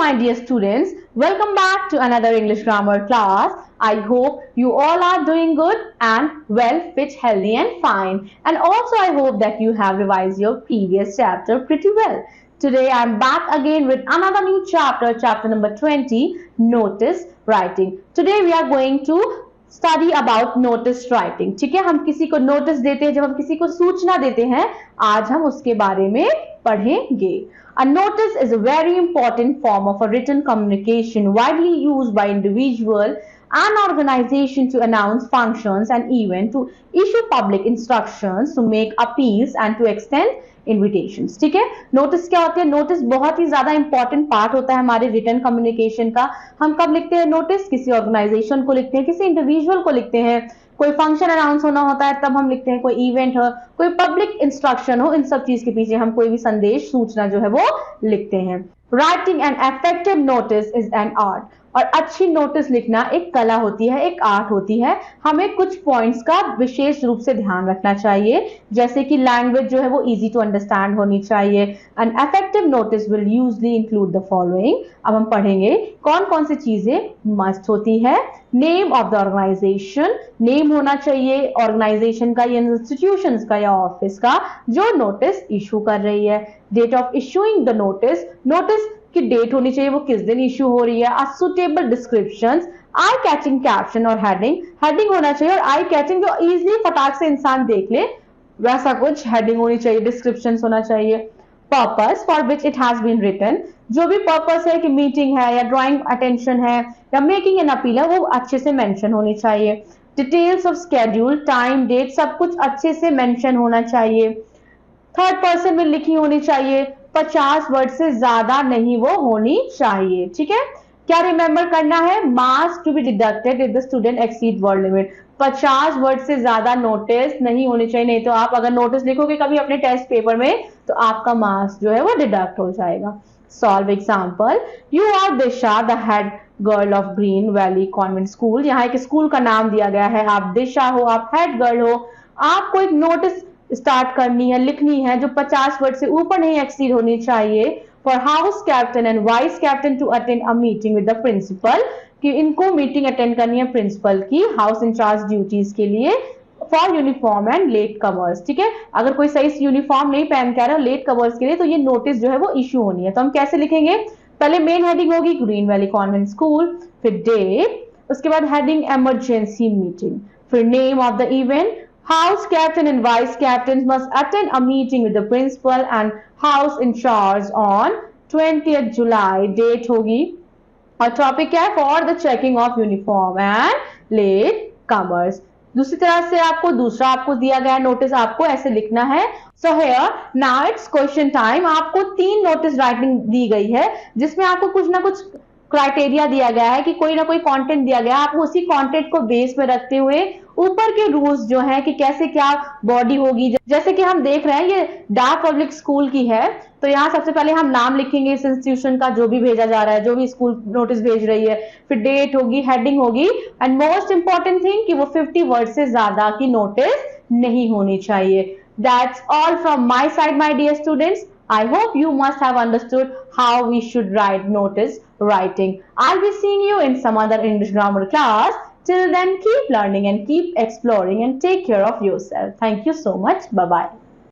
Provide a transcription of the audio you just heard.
my dear students. Welcome back to another English grammar class. I hope you all are doing good and well, fit, healthy and fine. And also I hope that you have revised your previous chapter pretty well. Today I am back again with another new chapter, chapter number 20, Notice Writing. Today we are going to study about notice writing. ठीक है, हम किसी को notice देते हैं, जब हम किसी को सूचना देते हैं, आज हम उसके बारे में पढ़ेंगे. A notice is a very important form of a written communication widely used by individual and organization to announce functions and events, to issue public instructions, to make appeals and to extend invitations. ठीक है, notice क्या होते हैं? Notice बहुत ही ज्यादा important part होता है हमारे रिटन कम्युनिकेशन का. हम कब लिखते हैं नोटिस? किसी ऑर्गेनाइजेशन को लिखते हैं, किसी इंडिविजुअल को लिखते हैं, कोई फंक्शन अनाउंस होना होता है तब हम लिखते हैं, कोई इवेंट हो, कोई पब्लिक इंस्ट्रक्शन हो, इन सब चीज के पीछे हम कोई भी संदेश, सूचना जो है वो लिखते हैं. Writing an effective notice is an art. और अच्छी नोटिस लिखना एक कला होती है, एक आर्ट होती है. हमें कुछ पॉइंट्स का विशेष रूप से ध्यान रखना चाहिए, जैसे कि लैंग्वेज जो है वो इजी टू अंडरस्टैंड होनी चाहिए. An effective notice will usually include the following. अब हम पढ़ेंगे कौन कौन सी चीजें मस्ट होती है. Name of the organization, name होना चाहिए ऑर्गेनाइजेशन का या इंस्टीट्यूशन का या ऑफिस का जो नोटिस इशू कर रही है. Date of issuing the notice, notice की डेट होनी चाहिए, वो किस दिन इशू हो रही है. A suitable descriptions, eye catching caption और हेडिंग, हेडिंग होना चाहिए और आई कैचिंग जो इजीली फटाक से इंसान देख ले वैसा कुछ हेडिंग होनी चाहिए, डिस्क्रिप्शन होना चाहिए. Purpose for which it has been written, जो भी पर्पस है कि मीटिंग है या ड्राइंग अटेंशन है या मेकिंग एन अपील है, वो अच्छे से मेंशन होनी चाहिए. Details of schedule, time, date, सब कुछ अच्छे से मेंशन होना चाहिए. थर्ड पर्सन में लिखी होनी चाहिए. 50 वर्ड से ज्यादा नहीं वो होनी चाहिए. ठीक है, क्या रिमेंबर करना है? Marks to be deducted if the student exceed word limit. 50 word से ज्यादा नोटिस नहीं होनी चाहिए, नहीं तो आप अगर नोटिस लिखोगे कभी अपने टेस्ट पेपर में तो आपका मार्क्स जो है वो डिडक्ट हो जाएगा. Solve example. You are Disha the head girl of Green Valley Convent School. यहाँ एक स्कूल का नाम दिया गया है, आप दिशा हो, आप हेड गर्ल हो. आपको एक नोटिस स्टार्ट करनी है, लिखनी है जो 50 वर्ड से ऊपर नहीं एक्सीड होनी चाहिए. For house captain and vice captain to attend a meeting with the principal, कि इनको मीटिंग अटेंड करनी है प्रिंसिपल की हाउस इंचार्ज ड्यूटीज के लिए. For uniform and let covers, ठीक है, अगर कोई सही यूनिफॉर्म नहीं पहन के आ रहा है लेट कवर्स के लिए तो ये नोटिस जो है वो इश्यू होनी है. तो हम कैसे लिखेंगे? पहले मेन हेडिंग होगी ग्रीन वैली कॉन्वेंट स्कूल, फिर डेट, उसके बाद हेडिंग इमरजेंसी मीटिंग, फिर name of the event. House captain and vice captains must attend a meeting with the principal and house in charge on 20th July. Date होगी और topic क्या है? For the checking of uniform and late comers. दूसरी तरह से आपको दिया गया नोटिस, आपको ऐसे लिखना है. So here now it's question time. आपको 3 नोटिस राइटिंग दी गई है जिसमें आपको कुछ ना कुछ क्राइटेरिया दिया गया है कि कोई ना कोई कंटेंट दिया गया है. आपको उसी कंटेंट को बेस में रखते हुए ऊपर के रूल्स जो हैं कि कैसे क्या बॉडी होगी, जैसे कि हम देख रहे हैं ये डार्क पब्लिक स्कूल की है, तो यहाँ सबसे पहले हम नाम लिखेंगे इस इंस्टीट्यूशन का जो भी भेजा जा रहा है, जो भी स्कूल नोटिस भेज रही है. फिर डेट होगी, हेडिंग होगी एंड मोस्ट इंपॉर्टेंट थिंग कि वो 50 वर्ड से ज्यादा की नोटिस नहीं होनी चाहिए. That's all from my side, my dear students. I hope you must have understood how we should write notice writing. I'll be seeing you in some other English grammar class. Till then, keep learning and keep exploring and take care of yourself. Thank you so much. Bye-bye.